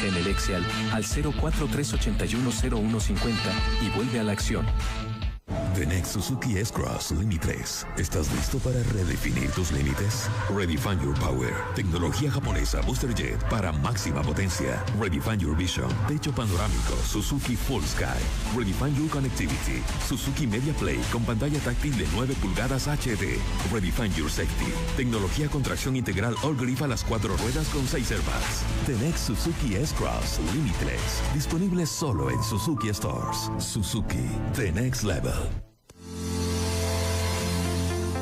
en el Excel al 043810150 y vuelve a la acción. The Next Suzuki S-Cross Limitless. ¿Estás listo para redefinir tus límites? Redefine Your Power. Tecnología japonesa Booster Jet para máxima potencia. Redefine Your Vision. Techo panorámico Suzuki Full Sky. Redefine Your Connectivity. Suzuki Media Play con pantalla táctil de 9 pulgadas HD. Redefine Your Safety. Tecnología con tracción integral All Grip a las 4 ruedas con 6 airbags. The Next Suzuki S-Cross Limitless. Disponible solo en Suzuki Stores. Suzuki. The Next Level.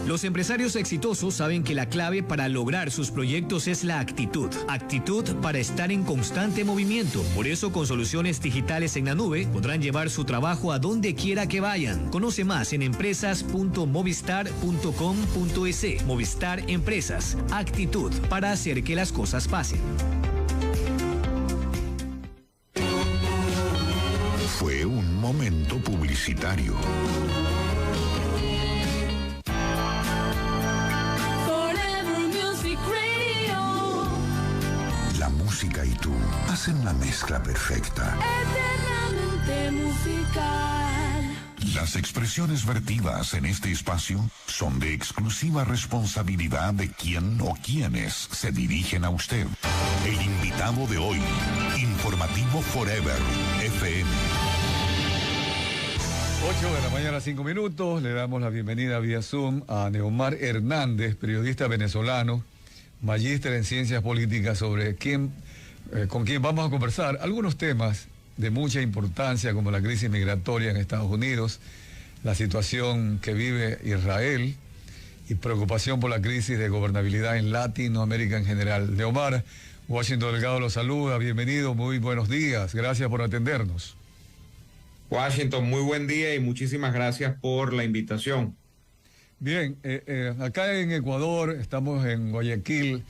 Los empresarios exitosos saben que la clave para lograr sus proyectos es la actitud. Actitud para estar en constante movimiento. Por eso, con soluciones digitales en la nube, podrán llevar su trabajo a donde quiera que vayan. Conoce más en empresas.movistar.com.es. Movistar Empresas. Actitud para hacer que las cosas pasen. Fue un momento publicitario. La música y tú hacen la mezcla perfecta. Eternamente musical. Las expresiones vertidas en este espacio son de exclusiva responsabilidad de quien o quienes se dirigen a usted. El invitado de hoy, Informativo Forever FM. 8 de la mañana, 5 minutos. Le damos la bienvenida vía Zoom a Neomar Hernández, periodista venezolano, magíster en ciencias políticas, con quien vamos a conversar algunos temas de mucha importancia, como la crisis migratoria en Estados Unidos, la situación que vive Israel y preocupación por la crisis de gobernabilidad en Latinoamérica en general. Neomar, Washington Delgado lo saluda, bienvenido, muy buenos días, gracias por atendernos. Washington, muy buen día y muchísimas gracias por la invitación. Bien, acá en Ecuador, estamos en Guayaquil,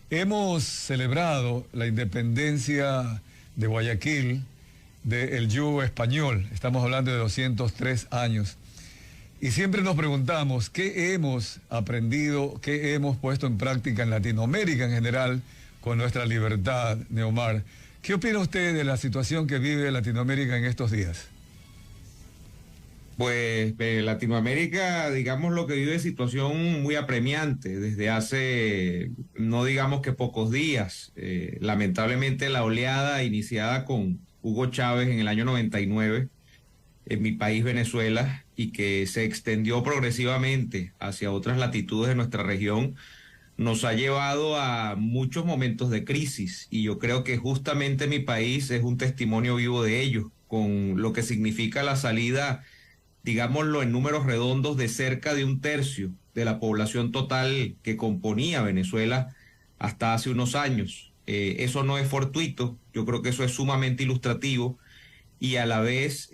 hemos celebrado la independencia de Guayaquil del yugo español, estamos hablando de 203 años, y siempre nos preguntamos qué hemos aprendido, qué hemos puesto en práctica en Latinoamérica en general con nuestra libertad, Neomar. ¿Qué opina usted de la situación que vive Latinoamérica en estos días? Pues Latinoamérica, digamos, lo que vive situación muy apremiante desde hace, no digamos que pocos días. Lamentablemente la oleada iniciada con Hugo Chávez en el año 99 en mi país, Venezuela, y que se extendió progresivamente hacia otras latitudes de nuestra región, nos ha llevado a muchos momentos de crisis, y yo creo que justamente mi país es un testimonio vivo de ello, con lo que significa la salida, digámoslo en números redondos, de cerca de 1/3 de la población total que componía Venezuela hasta hace unos años. Eso no es fortuito, yo creo que eso es sumamente ilustrativo y a la vez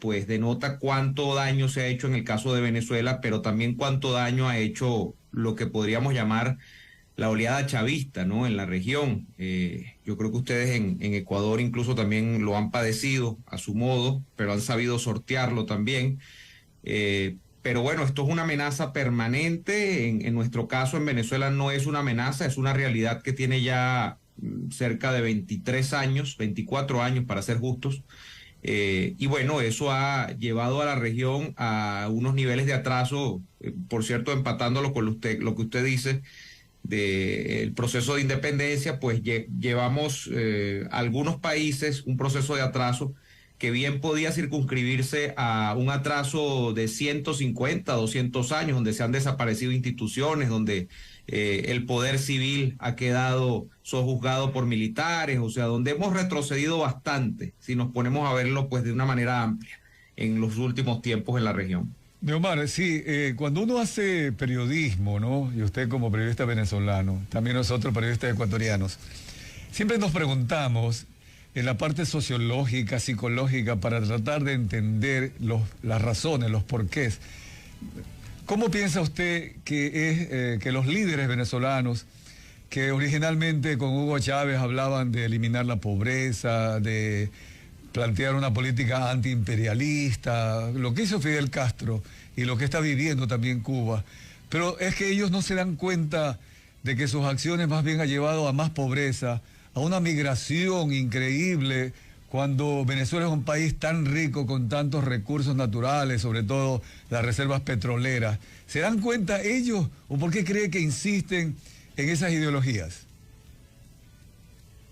pues denota cuánto daño se ha hecho en el caso de Venezuela, pero también cuánto daño ha hecho lo que podríamos llamar la oleada chavista, ¿no?, en la región. Yo creo que ustedes en Ecuador incluso también lo han padecido a su modo, pero han sabido sortearlo también. Pero bueno, esto es una amenaza permanente. En nuestro caso en Venezuela no es una amenaza, es una realidad que tiene ya cerca de 23 años, 24 años para ser justos. Y bueno, eso ha llevado a la región a unos niveles de atraso, por cierto, empatándolo con lo que usted dice, del proceso de independencia, pues llevamos algunos países un proceso de atraso que bien podía circunscribirse a un atraso de 150, 200 años, donde se han desaparecido instituciones, donde el poder civil ha quedado sojuzgado por militares, o sea, donde hemos retrocedido bastante, si nos ponemos a verlo pues de una manera amplia en los últimos tiempos en la región. Neomar, sí, cuando uno hace periodismo, ¿no?, y usted como periodista venezolano, también nosotros periodistas ecuatorianos, siempre nos preguntamos en la parte sociológica, psicológica, para tratar de entender las razones, los porqués. ¿Cómo piensa usted que es que los líderes venezolanos, que originalmente con Hugo Chávez hablaban de eliminar la pobreza, de plantear una política antiimperialista, lo que hizo Fidel Castro y lo que está viviendo también Cuba, pero es que ellos no se dan cuenta de que sus acciones más bien han llevado a más pobreza, a una migración increíble cuando Venezuela es un país tan rico con tantos recursos naturales, sobre todo las reservas petroleras? ¿Se dan cuenta ellos o por qué cree que insisten en esas ideologías?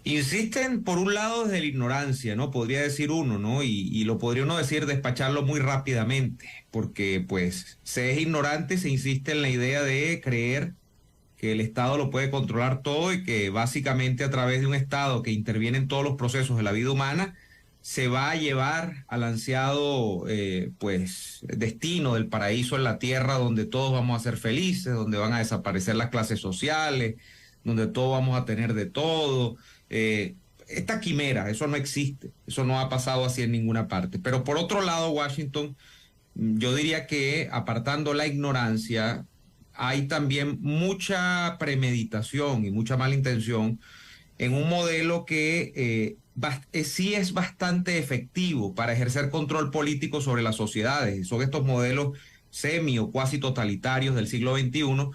Insisten, por un lado, desde la ignorancia, ¿no? Podría decir uno, ¿no? Y lo podría uno decir, despacharlo muy rápidamente, porque pues se es ignorante, se insiste en la idea de creer que el Estado lo puede controlar todo y que básicamente a través de un Estado que interviene en todos los procesos de la vida humana, se va a llevar al ansiado pues destino del paraíso en la tierra, donde todos vamos a ser felices, donde van a desaparecer las clases sociales, donde todos vamos a tener de todo. Esta quimera, eso no existe, eso no ha pasado así en ninguna parte. Pero por otro lado, Washington, yo diría que apartando la ignorancia, hay también mucha premeditación y mucha mala intención en un modelo que sí es bastante efectivo para ejercer control político sobre las sociedades. Son estos modelos semi o cuasi totalitarios del siglo XXI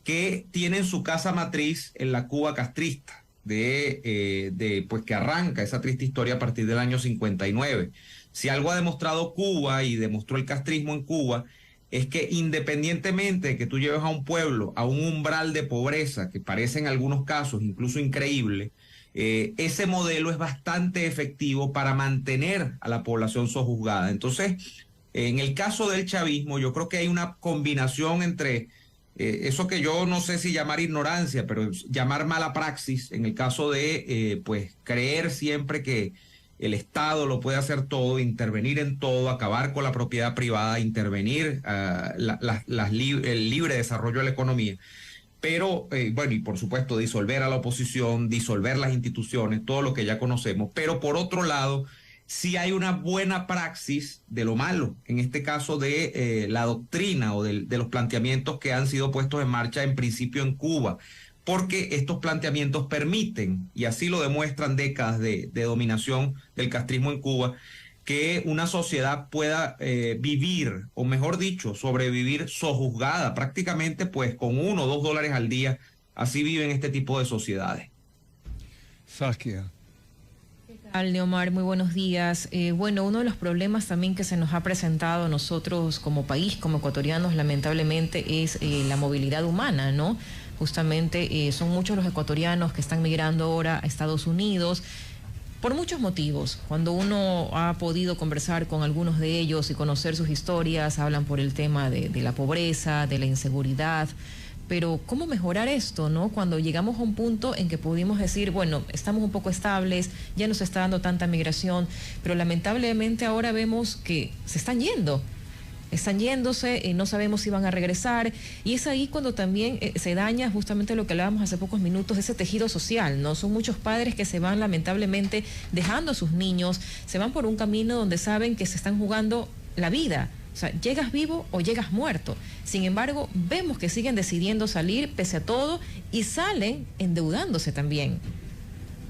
que tienen su casa matriz en la Cuba castrista, pues que arranca esa triste historia a partir del año 59. Si algo ha demostrado Cuba y demostró el castrismo en Cuba, es que independientemente de que tú lleves a un pueblo a un umbral de pobreza, que parece en algunos casos incluso increíble, ese modelo es bastante efectivo para mantener a la población sojuzgada. Entonces, en el caso del chavismo, yo creo que hay una combinación entre eso que yo no sé si llamar ignorancia, pero llamar mala praxis, en el caso de pues creer siempre que el Estado lo puede hacer todo, intervenir en todo, acabar con la propiedad privada, intervenir el libre desarrollo de la economía. Pero, bueno, y por supuesto disolver a la oposición, disolver las instituciones, todo lo que ya conocemos. Pero por otro lado, sí hay una buena praxis de lo malo, en este caso de la doctrina o de los planteamientos que han sido puestos en marcha en principio en Cuba, porque estos planteamientos permiten, y así lo demuestran décadas de dominación del castrismo en Cuba, que una sociedad pueda vivir, o mejor dicho, sobrevivir sojuzgada, prácticamente pues con $1 o $2 al día. Así viven este tipo de sociedades. Saskia. Neomar, muy buenos días. Bueno, uno de los problemas también que se nos ha presentado a nosotros como país, como ecuatorianos, lamentablemente, es la movilidad humana, ¿no? Justamente son muchos los ecuatorianos que están migrando ahora a Estados Unidos por muchos motivos. Cuando uno ha podido conversar con algunos de ellos y conocer sus historias, hablan por el tema de la pobreza, de la inseguridad. Pero ¿cómo mejorar esto, no? Cuando llegamos a un punto en que pudimos decir, bueno, estamos un poco estables, ya no se está dando tanta migración, pero lamentablemente ahora vemos que se están yendo. Están yéndose, no sabemos si van a regresar, y es ahí cuando también se daña justamente lo que hablábamos hace pocos minutos, ese tejido social, ¿no? Son muchos padres que se van lamentablemente dejando a sus niños, se van por un camino donde saben que se están jugando la vida. O sea, llegas vivo o llegas muerto. Sin embargo, vemos que siguen decidiendo salir pese a todo y salen endeudándose también.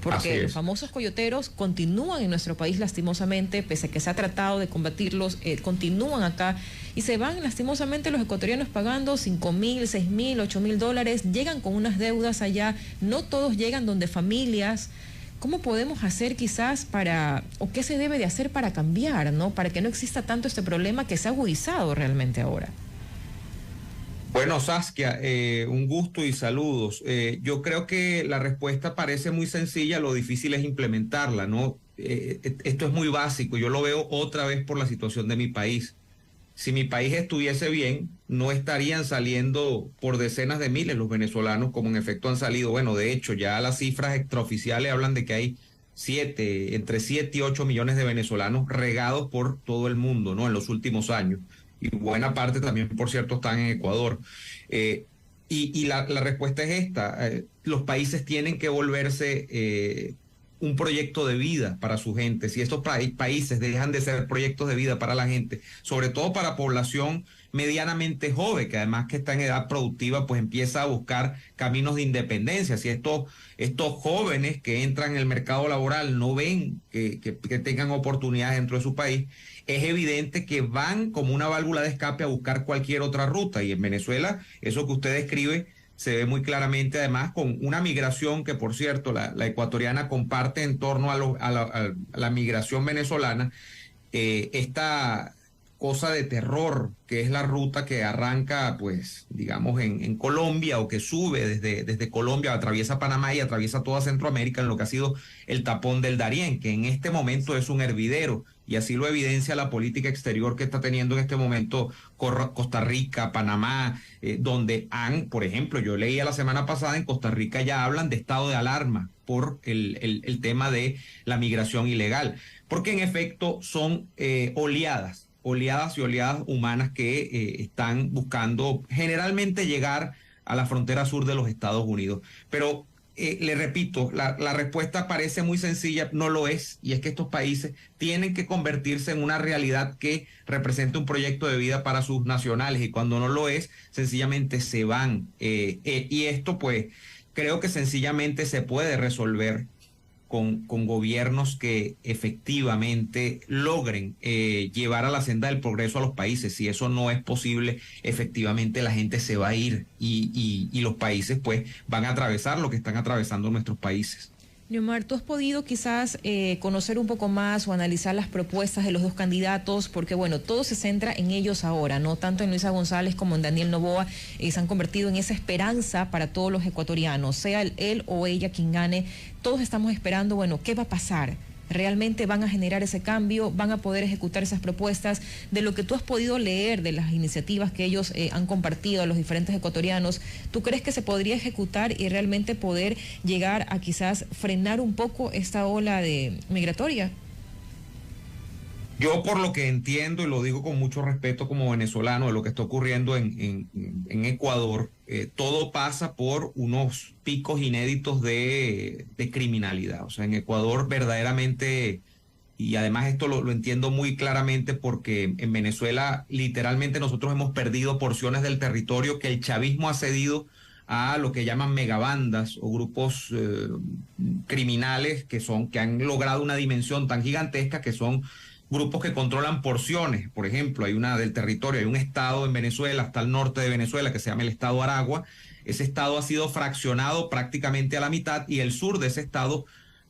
Porque los famosos coyoteros continúan en nuestro país lastimosamente, pese a que se ha tratado de combatirlos, continúan acá y se van lastimosamente los ecuatorianos pagando $5,000, $6,000, $8,000, llegan con unas deudas allá, no todos llegan donde familias. ¿Cómo podemos hacer quizás o qué se debe de hacer para cambiar, ¿no? Para que no exista tanto este problema que se ha agudizado realmente ahora. Bueno, Saskia, un gusto y saludos. Yo creo que la respuesta parece muy sencilla, lo difícil es implementarla, ¿no? Esto es muy básico, yo lo veo otra vez por la situación de mi país. Si mi país estuviese bien, no estarían saliendo por decenas de miles los venezolanos, como en efecto han salido. Bueno, de hecho, ya las cifras extraoficiales hablan de que hay entre 7 y 8 millones de venezolanos regados por todo el mundo, ¿no? En los últimos años. Y buena parte también, por cierto, están en Ecuador. Y la respuesta es esta. Los países tienen que volverse un proyecto de vida para su gente. Si estos países dejan de ser proyectos de vida para la gente, sobre todo para población medianamente joven, que además que está en edad productiva, pues empieza a buscar caminos de independencia. Si estos jóvenes que entran en el mercado laboral no ven que tengan oportunidades dentro de su país, es evidente que van como una válvula de escape a buscar cualquier otra ruta. Y en Venezuela, eso que usted describe, se ve muy claramente, además, con una migración que, por cierto, la ecuatoriana comparte en torno a la migración venezolana, esta cosa de terror, que es la ruta que arranca, pues, digamos, en Colombia, o que sube desde Colombia, atraviesa Panamá y atraviesa toda Centroamérica, en lo que ha sido el tapón del Darién, que en este momento es un hervidero, y así lo evidencia la política exterior que está teniendo en este momento Costa Rica, Panamá, donde por ejemplo, yo leía la semana pasada, en Costa Rica ya hablan de estado de alarma por el tema de la migración ilegal, porque en efecto son oleadas y oleadas humanas que están buscando generalmente llegar a la frontera sur de los Estados Unidos. Pero le repito, la respuesta parece muy sencilla, no lo es, y es que estos países tienen que convertirse en una realidad que represente un proyecto de vida para sus nacionales, y cuando no lo es, sencillamente se van. Y esto, pues, creo que sencillamente se puede resolver con gobiernos que efectivamente logren llevar a la senda del progreso a los países. Si eso no es posible, efectivamente la gente se va a ir y los países pues van a atravesar lo que están atravesando nuestros países. Neomar, ¿tú has podido quizás conocer un poco más o analizar las propuestas de los dos candidatos? Porque bueno, todo se centra en ellos ahora, ¿no? Tanto en Luisa González como en Daniel Noboa, se han convertido en esa esperanza para todos los ecuatorianos, sea él o ella quien gane. Todos estamos esperando, bueno, ¿qué va a pasar? ¿Realmente van a generar ese cambio? ¿Van a poder ejecutar esas propuestas? De lo que tú has podido leer de las iniciativas que ellos han compartido a los diferentes ecuatorianos, ¿tú crees que se podría ejecutar y realmente poder llegar a quizás frenar un poco esta ola de migratoria? Yo, por lo que entiendo, y lo digo con mucho respeto como venezolano, de lo que está ocurriendo en Ecuador, todo pasa por unos picos inéditos de criminalidad. O sea, en Ecuador verdaderamente, y además esto lo entiendo muy claramente porque en Venezuela literalmente nosotros hemos perdido porciones del territorio que el chavismo ha cedido a lo que llaman megabandas o grupos criminales que han logrado una dimensión tan gigantesca, que son grupos que controlan porciones. Por ejemplo, hay una del territorio, hay un estado en Venezuela, hasta el norte de Venezuela, que se llama el estado Aragua. Ese estado ha sido fraccionado prácticamente a la mitad, y el sur de ese estado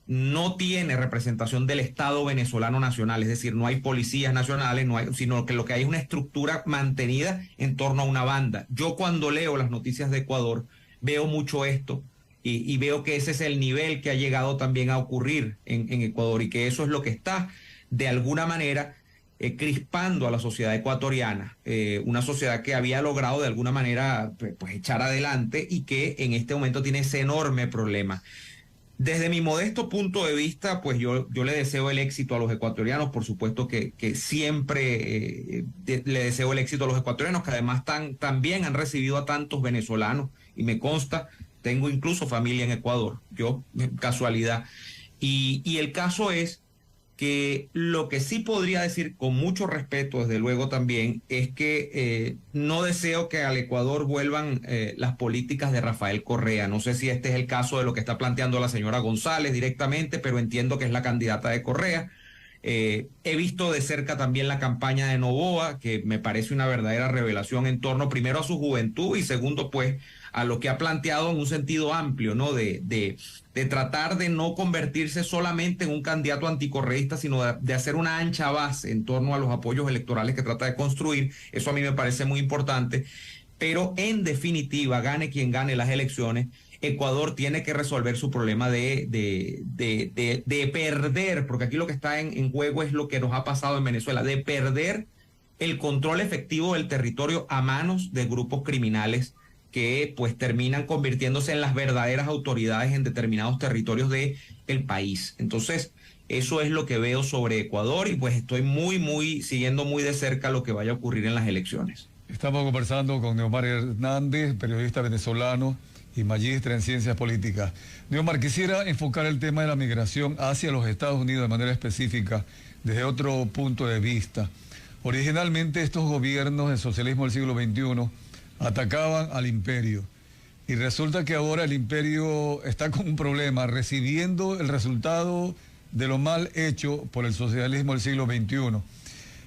no tiene representación del Estado venezolano nacional, es decir, no hay policías nacionales, sino que lo que hay es una estructura mantenida en torno a una banda. Yo, cuando leo las noticias de Ecuador, veo mucho esto, y veo que ese es el nivel que ha llegado también a ocurrir en Ecuador, y que eso es lo que está de alguna manera crispando a la sociedad ecuatoriana, una sociedad que había logrado de alguna manera pues echar adelante, y que en este momento tiene ese enorme problema. Desde mi modesto punto de vista, pues yo le deseo el éxito a los ecuatorianos, por supuesto que siempre le deseo el éxito a los ecuatorianos, que además también han recibido a tantos venezolanos, y me consta, tengo incluso familia en Ecuador, yo, casualidad, y el caso es que lo que sí podría decir con mucho respeto, desde luego también, es que no deseo que al Ecuador vuelvan las políticas de Rafael Correa. No sé si este es el caso de lo que está planteando la señora González directamente, pero entiendo que es la candidata de Correa. He visto de cerca también la campaña de Noboa, que me parece una verdadera revelación en torno primero a su juventud y segundo pues a lo que ha planteado en un sentido amplio, ¿no? De tratar de no convertirse solamente en un candidato anticorreísta, sino de hacer una ancha base en torno a los apoyos electorales que trata de construir. Eso a mí me parece muy importante, pero en definitiva, gane quien gane las elecciones, Ecuador tiene que resolver su problema de perder, porque aquí lo que está en juego es lo que nos ha pasado en Venezuela, de perder el control efectivo del territorio a manos de grupos criminales que pues terminan convirtiéndose en las verdaderas autoridades en determinados territorios del país. Entonces, eso es lo que veo sobre Ecuador, y pues estoy siguiendo muy de cerca lo que vaya a ocurrir en las elecciones. Estamos conversando con Neomar Hernández, periodista venezolano y magíster en ciencias políticas. Neomar, quisiera enfocar el tema de la migración hacia los Estados Unidos de manera específica, desde otro punto de vista. Originalmente estos gobiernos del socialismo del siglo XXI atacaban al imperio, y resulta que ahora el imperio está con un problema, recibiendo el resultado de lo mal hecho por el socialismo del siglo XXI.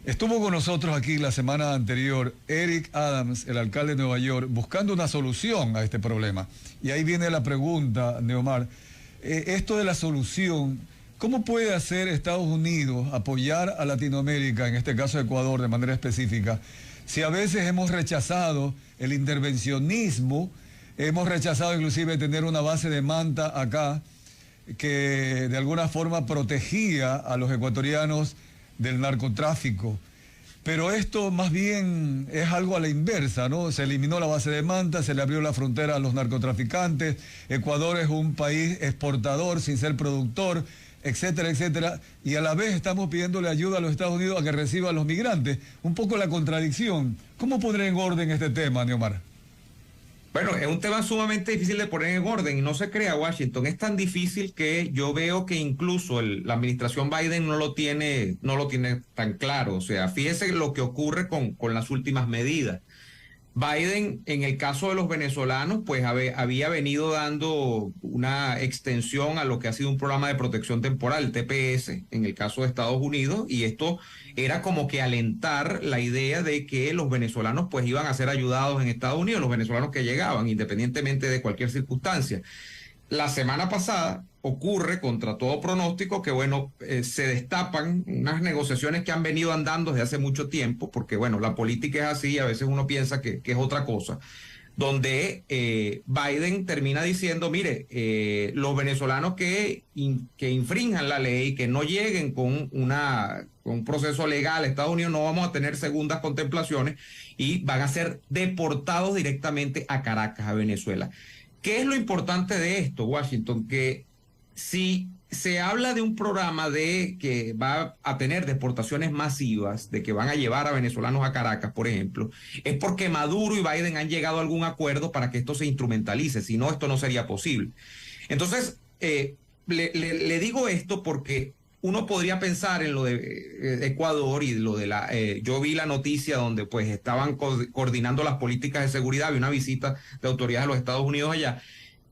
Estuvo con nosotros aquí la semana anterior Eric Adams, el alcalde de Nueva York, buscando una solución a este problema. Y ahí viene la pregunta, Neomar. Esto de la solución, ¿cómo puede hacer Estados Unidos apoyar a Latinoamérica, en este caso Ecuador de manera específica, si a veces hemos rechazado el intervencionismo, hemos rechazado inclusive tener una base de manta acá que de alguna forma protegía a los ecuatorianos del narcotráfico? Pero esto más bien es algo a la inversa, ¿no? Se eliminó la base de Manta, se le abrió la frontera a los narcotraficantes, Ecuador es un país exportador sin ser productor, etcétera, etcétera, y a la vez estamos pidiéndole ayuda a los Estados Unidos a que reciba a los migrantes. Un poco la contradicción. ¿Cómo poner en orden este tema, Neomar? Bueno, es un tema sumamente difícil de poner en orden y no se crea, Washington. Es tan difícil que yo veo que incluso la administración Biden no lo tiene tan claro. O sea, fíjese lo que ocurre con las últimas medidas. Biden, en el caso de los venezolanos, pues había venido dando una extensión a lo que ha sido un programa de protección temporal, el TPS, en el caso de Estados Unidos, y esto era como que alentar la idea de que los venezolanos pues iban a ser ayudados en Estados Unidos, los venezolanos que llegaban, independientemente de cualquier circunstancia. La semana pasada ocurre, contra todo pronóstico, que bueno, se destapan unas negociaciones que han venido andando desde hace mucho tiempo, porque bueno, la política es así, a veces uno piensa que es otra cosa, donde Biden termina diciendo, mire, los venezolanos que infrinjan la ley, que no lleguen con un proceso legal a Estados Unidos, no vamos a tener segundas contemplaciones y van a ser deportados directamente a Caracas, a Venezuela. ¿Qué es lo importante de esto, Washington? Que si se habla de un programa que va a tener deportaciones masivas, de que van a llevar a venezolanos a Caracas, por ejemplo, es porque Maduro y Biden han llegado a algún acuerdo para que esto se instrumentalice, si no, esto no sería posible. Entonces, le digo esto porque uno podría pensar en lo de Ecuador y lo de yo vi la noticia donde pues estaban coordinando las políticas de seguridad, había una visita de autoridades de los Estados Unidos allá,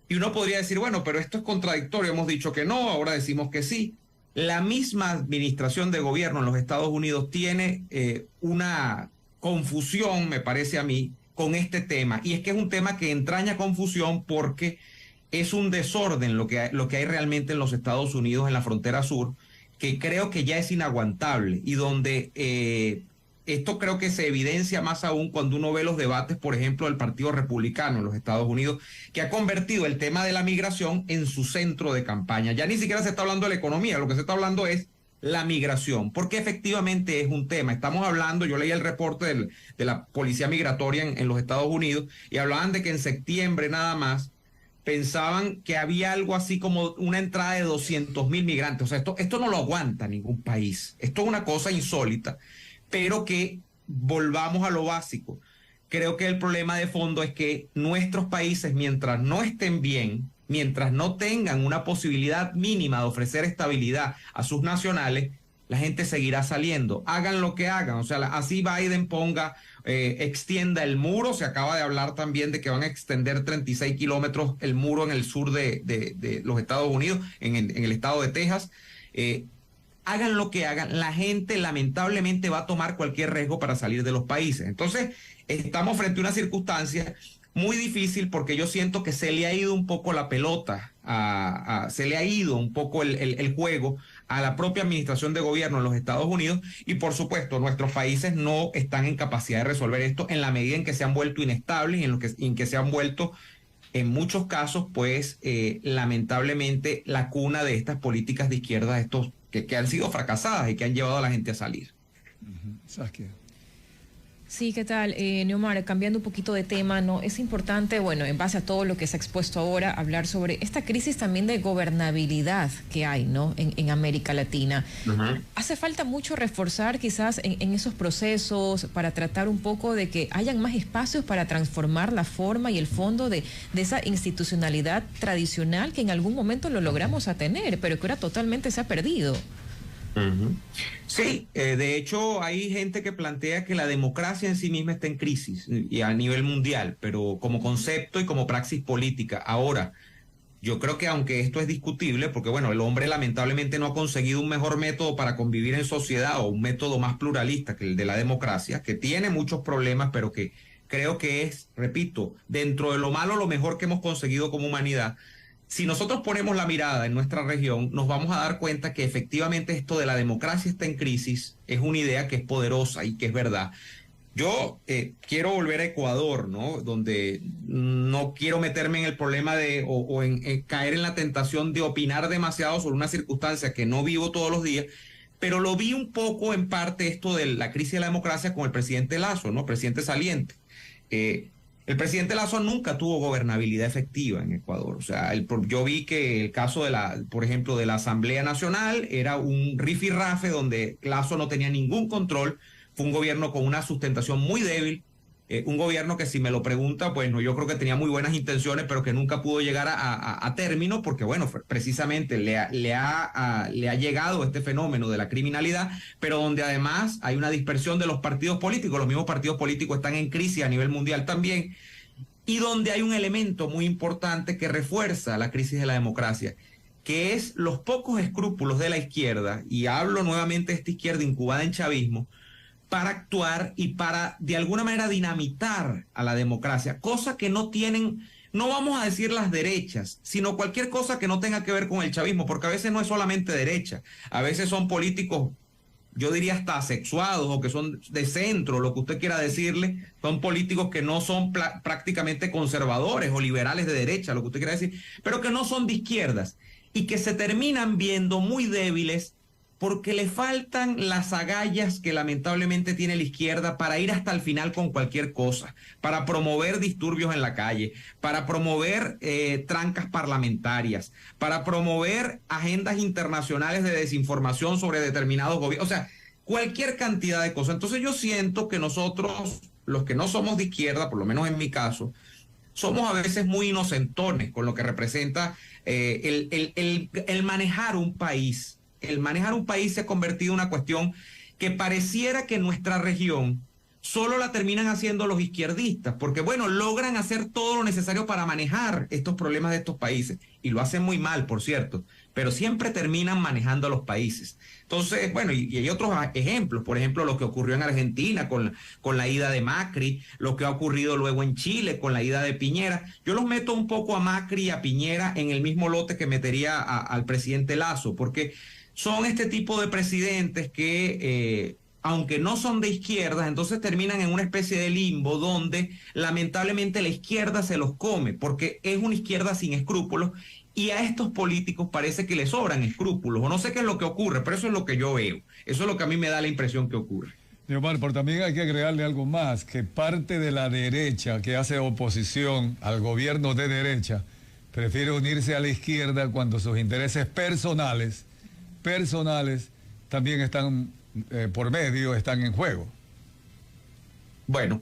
y uno podría decir, bueno, pero esto es contradictorio, hemos dicho que no, ahora decimos que sí. La misma administración de gobierno en los Estados Unidos tiene una confusión, me parece a mí, con este tema, y es que es un tema que entraña confusión porque es un desorden lo que hay realmente en los Estados Unidos, en la frontera sur, que creo que ya es inaguantable y donde esto creo que se evidencia más aún cuando uno ve los debates, por ejemplo, del Partido Republicano en los Estados Unidos, que ha convertido el tema de la migración en su centro de campaña. Ya ni siquiera se está hablando de la economía, lo que se está hablando es la migración, porque efectivamente es un tema. Estamos hablando, yo leí el reporte de la Policía Migratoria en los Estados Unidos y hablaban de que en septiembre nada más pensaban que había algo así como una entrada de 200,000 migrantes. O sea, esto no lo aguanta ningún país. Esto es una cosa insólita, pero que volvamos a lo básico. Creo que el problema de fondo es que nuestros países, mientras no estén bien, mientras no tengan una posibilidad mínima de ofrecer estabilidad a sus nacionales, la gente seguirá saliendo. Hagan lo que hagan. O sea, así Biden extienda el muro. Se acaba de hablar también de que van a extender 36 kilómetros el muro en el sur de los Estados Unidos, en el estado de Texas. Hagan lo que hagan, la gente lamentablemente va a tomar cualquier riesgo para salir de los países. Entonces, estamos frente a una circunstancia muy difícil porque yo siento que se le ha ido un poco la pelota, se le ha ido un poco el juego a la propia administración de gobierno en los Estados Unidos y por supuesto nuestros países no están en capacidad de resolver esto en la medida en que se han vuelto inestables y en que se han vuelto en muchos casos pues lamentablemente la cuna de estas políticas de izquierda, estos que han sido fracasadas y que han llevado a la gente a salir. Saskia. Sí, ¿qué tal? Neomar, cambiando un poquito de tema, ¿no? Es importante, bueno, en base a todo lo que se ha expuesto ahora, hablar sobre esta crisis también de gobernabilidad que hay, ¿no? En América Latina. Uh-huh. Hace falta mucho reforzar quizás en esos procesos para tratar un poco de que hayan más espacios para transformar la forma y el fondo de esa institucionalidad tradicional que en algún momento lo logramos a tener, pero que ahora totalmente se ha perdido. Uh-huh. Sí, de hecho hay gente que plantea que la democracia en sí misma está en crisis y a nivel mundial, pero como concepto y como praxis política. Ahora, Yo creo que aunque esto es discutible, porque bueno, el hombre lamentablemente no ha conseguido un mejor método para convivir en sociedad o un método más pluralista que el de la democracia, que tiene muchos problemas, pero que creo que es, repito, dentro de lo malo, lo mejor que hemos conseguido como humanidad. Si nosotros ponemos la mirada en nuestra región, nos vamos a dar cuenta que efectivamente esto de la democracia está en crisis, es una idea que es poderosa y que es verdad. Yo quiero volver a Ecuador, ¿no? Donde no quiero meterme en el problema de en caer en la tentación de opinar demasiado sobre una circunstancia que no vivo todos los días, pero lo vi un poco en parte esto de la crisis de la democracia con el presidente Lasso, ¿no? Presidente saliente. El presidente Lasso nunca tuvo gobernabilidad efectiva en Ecuador. O sea, yo vi que el caso por ejemplo, de la Asamblea Nacional era un rifirrafe donde Lasso no tenía ningún control. Fue un gobierno con una sustentación muy débil, un gobierno que si me lo pregunta, pues no, yo creo que tenía muy buenas intenciones, pero que nunca pudo llegar a término porque, bueno, precisamente le ha llegado este fenómeno de la criminalidad, pero donde además hay una dispersión de los partidos políticos, los mismos partidos políticos están en crisis a nivel mundial también, y donde hay un elemento muy importante que refuerza la crisis de la democracia, que es los pocos escrúpulos de la izquierda, y hablo nuevamente de esta izquierda incubada en chavismo, para actuar y para de alguna manera dinamitar a la democracia, cosa que no tienen, no vamos a decir las derechas, sino cualquier cosa que no tenga que ver con el chavismo, porque a veces no es solamente derecha, a veces son políticos, yo diría hasta asexuados o que son de centro, lo que usted quiera decirle, son políticos que no son prácticamente conservadores o liberales de derecha, lo que usted quiera decir, pero que no son de izquierdas y que se terminan viendo muy débiles porque le faltan las agallas que lamentablemente tiene la izquierda para ir hasta el final con cualquier cosa, para promover disturbios en la calle, para promover trancas parlamentarias, para promover agendas internacionales de desinformación sobre determinados gobiernos, o sea, cualquier cantidad de cosas. Entonces yo siento que nosotros, los que no somos de izquierda, por lo menos en mi caso, somos a veces muy inocentones con lo que representa el manejar un país. El manejar un país se ha convertido en una cuestión que pareciera que en nuestra región solo la terminan haciendo los izquierdistas, porque bueno, logran hacer todo lo necesario para manejar estos problemas de estos países, y lo hacen muy mal, por cierto, pero siempre terminan manejando a los países. Entonces, bueno, y hay otros ejemplos, por ejemplo, lo que ocurrió en Argentina con la ida de Macri, lo que ha ocurrido luego en Chile con la ida de Piñera. Yo los meto un poco a Macri y a Piñera en el mismo lote que metería al presidente Lasso, porque son este tipo de presidentes que, aunque no son de izquierdas, entonces terminan en una especie de limbo donde lamentablemente la izquierda se los come, porque es una izquierda sin escrúpulos, y a estos políticos parece que les sobran escrúpulos, o no sé qué es lo que ocurre, pero eso es lo que yo veo, eso es lo que a mí me da la impresión que ocurre. Omar, pero también hay que agregarle algo más, que parte de la derecha que hace oposición al gobierno de derecha prefiere unirse a la izquierda cuando sus intereses personales también están por medio, están en juego. Bueno,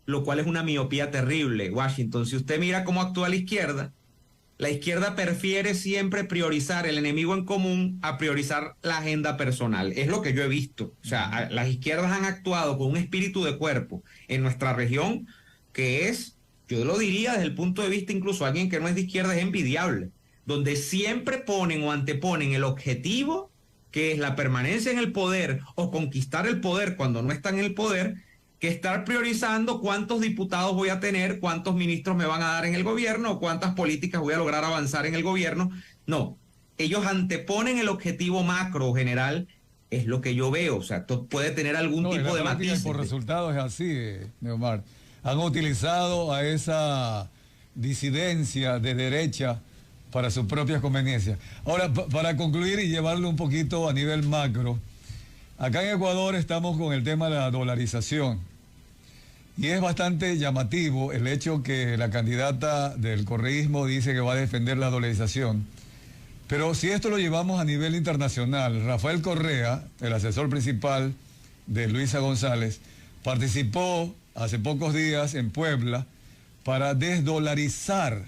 lo cual es una miopía terrible, Washington. Si usted mira cómo actúa la izquierda prefiere siempre priorizar el enemigo en común a priorizar la agenda personal. Es lo que yo he visto. O sea, las izquierdas han actuado con un espíritu de cuerpo en nuestra región que es, yo lo diría desde el punto de vista incluso alguien que no es de izquierda, es envidiable, donde siempre ponen o anteponen el objetivo, que es la permanencia en el poder o conquistar el poder cuando no están en el poder, que estar priorizando cuántos diputados voy a tener, cuántos ministros me van a dar en el gobierno o cuántas políticas voy a lograr avanzar en el gobierno. No, ellos anteponen el objetivo macro general, es lo que yo veo. O sea, puede tener algún tipo de matices. Por resultados es así, Neomar. Han utilizado a esa disidencia de derecha para sus propias conveniencias. Ahora, para concluir y llevarlo un poquito a nivel macro, acá en Ecuador estamos con el tema de la dolarización. Y es bastante llamativo el hecho que la candidata del correísmo dice que va a defender la dolarización. Pero si esto lo llevamos a nivel internacional, Rafael Correa, el asesor principal de Luisa González, participó hace pocos días en Puebla para desdolarizar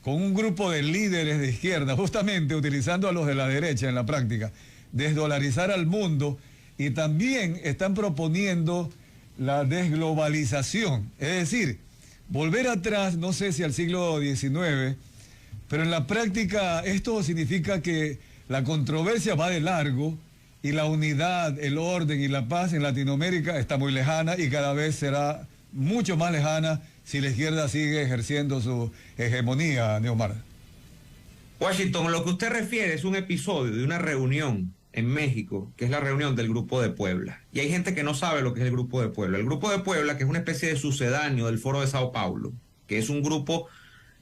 con un grupo de líderes de izquierda, justamente utilizando a los de la derecha en la práctica, desdolarizar al mundo, y también están proponiendo la desglobalización, es decir, volver atrás, no sé si al siglo XIX, pero en la práctica esto significa que la controversia va de largo y la unidad, el orden y la paz en Latinoamérica está muy lejana y cada vez será mucho más lejana si la izquierda sigue ejerciendo su hegemonía, Neomar. Washington, lo que usted refiere es un episodio de una reunión en México, que es la reunión del Grupo de Puebla. Y hay gente que no sabe lo que es el Grupo de Puebla. El Grupo de Puebla, que es una especie de sucedáneo del Foro de Sao Paulo, que es un grupo,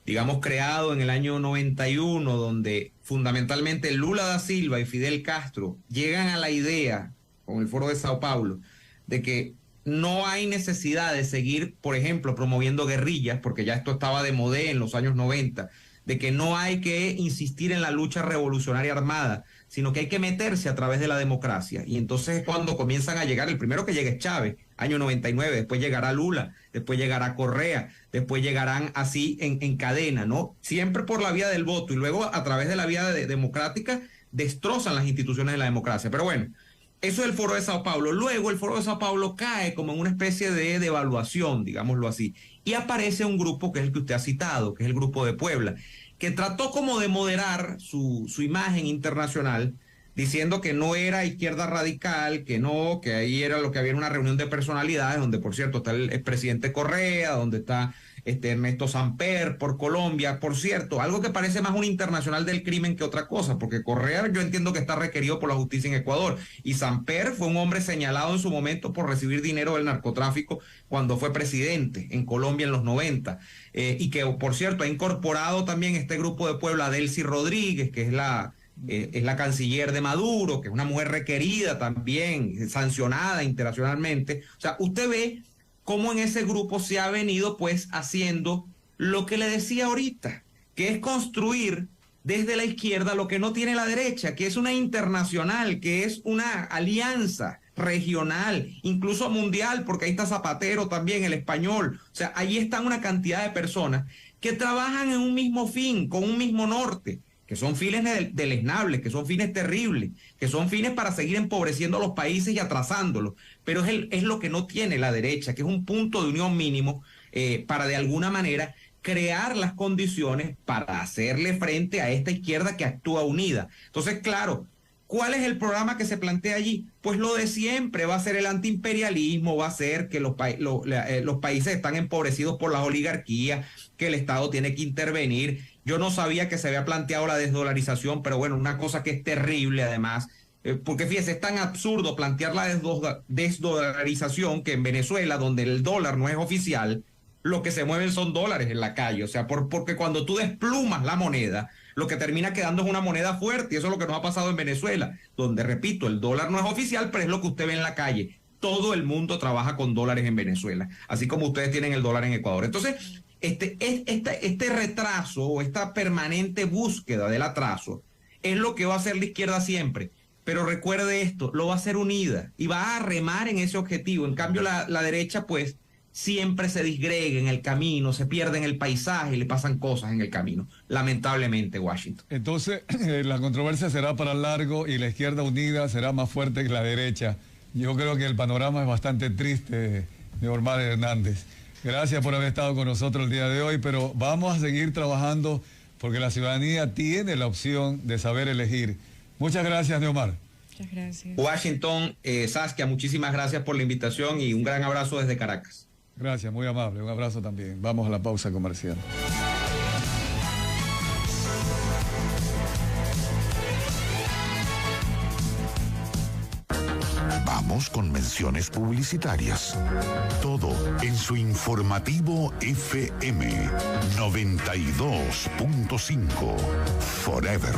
digamos, creado en el año 91, donde fundamentalmente Lula da Silva y Fidel Castro llegan a la idea, con el Foro de Sao Paulo, de que no hay necesidad de seguir, por ejemplo, promoviendo guerrillas, porque ya esto estaba de moda en los años 90, de que no hay que insistir en la lucha revolucionaria armada, sino que hay que meterse a través de la democracia. Y entonces es cuando comienzan a llegar, el primero que llega es Chávez, año 99, después llegará Lula, después llegará Correa, después llegarán así en cadena, ¿no? Siempre por la vía del voto y luego a través de la vía democrática destrozan las instituciones de la democracia. Pero bueno, eso es el Foro de Sao Paulo. Luego el Foro de Sao Paulo cae como en una especie de devaluación, digámoslo así, y aparece un grupo que es el que usted ha citado, que es el Grupo de Puebla, que trató como de moderar su imagen internacional, diciendo que no era izquierda radical, que no, que ahí era lo que había una reunión de personalidades, donde por cierto está el expresidente Correa, donde está Ernesto Samper por Colombia, por cierto, algo que parece más un internacional del crimen que otra cosa, porque Correa yo entiendo que está requerido por la justicia en Ecuador, y Samper fue un hombre señalado en su momento por recibir dinero del narcotráfico cuando fue presidente en Colombia en los 90, y que por cierto ha incorporado también este Grupo de Puebla a Delcy Rodríguez, que es la canciller de Maduro, que es una mujer requerida también, sancionada internacionalmente. O sea, usted ve cómo en ese grupo se ha venido pues haciendo lo que le decía ahorita, que es construir desde la izquierda lo que no tiene la derecha, que es una internacional, que es una alianza regional, incluso mundial, porque ahí está Zapatero también, el español. O sea, ahí están una cantidad de personas que trabajan en un mismo fin, con un mismo norte, que son fines deleznables, que son fines terribles, que son fines para seguir empobreciendo a los países y atrasándolos, pero es lo que no tiene la derecha, que es un punto de unión mínimo para de alguna manera crear las condiciones para hacerle frente a esta izquierda que actúa unida. Entonces, claro, ¿cuál es el programa que se plantea allí? Pues lo de siempre, va a ser el antiimperialismo, va a ser que los países están empobrecidos por las oligarquías, que el Estado tiene que intervenir. Yo no sabía que se había planteado la desdolarización, pero bueno, una cosa que es terrible además, porque fíjese, es tan absurdo plantear la desdolarización que en Venezuela, donde el dólar no es oficial, lo que se mueven son dólares en la calle, o sea, porque cuando tú desplumas la moneda, lo que termina quedando es una moneda fuerte, y eso es lo que nos ha pasado en Venezuela, donde, repito, el dólar no es oficial, pero es lo que usted ve en la calle. Todo el mundo trabaja con dólares en Venezuela, así como ustedes tienen el dólar en Ecuador. Entonces, este retraso o esta permanente búsqueda del atraso es lo que va a hacer la izquierda siempre. Pero recuerde esto, lo va a hacer unida y va a remar en ese objetivo. En cambio, la derecha, pues, siempre se disgrega en el camino, se pierde en el paisaje y le pasan cosas en el camino. Lamentablemente, Washington. Entonces, la controversia será para largo y la izquierda unida será más fuerte que la derecha. Yo creo que el panorama es bastante triste, Neomar Hernández. Gracias por haber estado con nosotros el día de hoy, pero vamos a seguir trabajando porque la ciudadanía tiene la opción de saber elegir. Muchas gracias, Neomar. Muchas gracias. Washington, Saskia, muchísimas gracias por la invitación y un gran abrazo desde Caracas. Gracias, muy amable. Un abrazo también. Vamos a la pausa comercial. Vamos con menciones publicitarias. Todo en su informativo FM 92.5 Forever.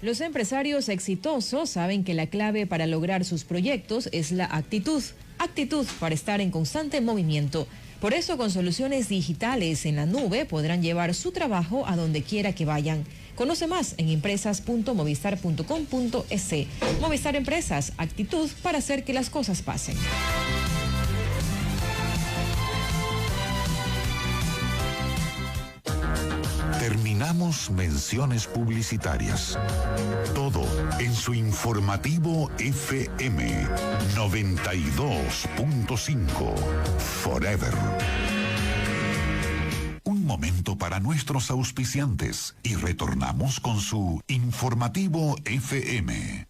Los empresarios exitosos saben que la clave para lograr sus proyectos es la actitud. Actitud para estar en constante movimiento. Por eso, con soluciones digitales en la nube podrán llevar su trabajo a donde quiera que vayan. Conoce más en empresas.movistar.com.es. Movistar Empresas, actitud para hacer que las cosas pasen. Terminado Evitamos menciones publicitarias. Todo en su informativo FM 92.5. Forever. Un momento para nuestros auspiciantes y retornamos con su informativo FM.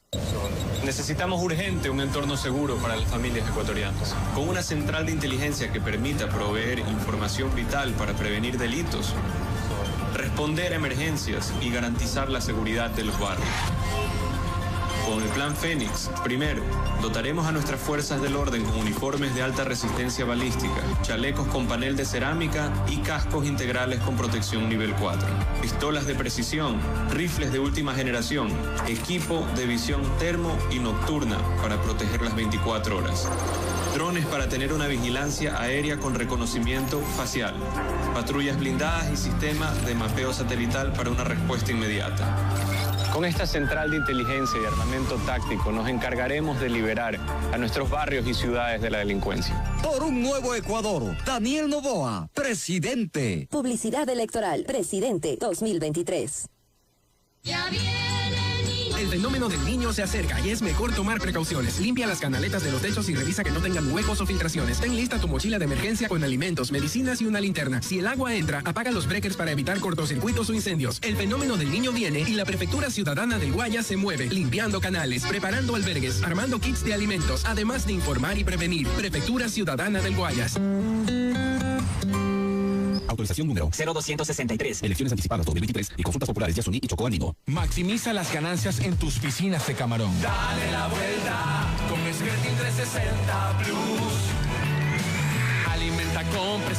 Necesitamos urgente un entorno seguro para las familias ecuatorianas, con una central de inteligencia que permita proveer información vital para prevenir delitos, responder a emergencias y garantizar la seguridad de los barrios. Con el Plan Fénix, primero, dotaremos a nuestras fuerzas del orden con uniformes de alta resistencia balística, chalecos con panel de cerámica y cascos integrales con protección nivel 4, pistolas de precisión, rifles de última generación, equipo de visión termo y nocturna para proteger las 24 horas, drones para tener una vigilancia aérea con reconocimiento facial, patrullas blindadas y sistema de mapeo satelital para una respuesta inmediata. Con esta central de inteligencia y armamento táctico nos encargaremos de liberar a nuestros barrios y ciudades de la delincuencia. Por un nuevo Ecuador, Daniel Noboa, presidente. Publicidad electoral, presidente 2023. Ya viene el niño. El fenómeno del niño se acerca y es mejor tomar precauciones. Limpia las canaletas de los techos y revisa que no tengan huecos o filtraciones. Ten lista tu mochila de emergencia con alimentos, medicinas y una linterna. Si el agua entra, apaga los breakers para evitar cortocircuitos o incendios. El fenómeno del niño viene y la Prefectura Ciudadana del Guayas se mueve, limpiando canales, preparando albergues, armando kits de alimentos, además de informar y prevenir. Prefectura Ciudadana del Guayas. Autorización número 0263. Elecciones anticipadas 2023 y consultas populares Yasuní y Chocó Andino. Maximiza las ganancias en tus piscinas de camarón. Dale la vuelta con Skirting 360 Plus. Alimenta con presión.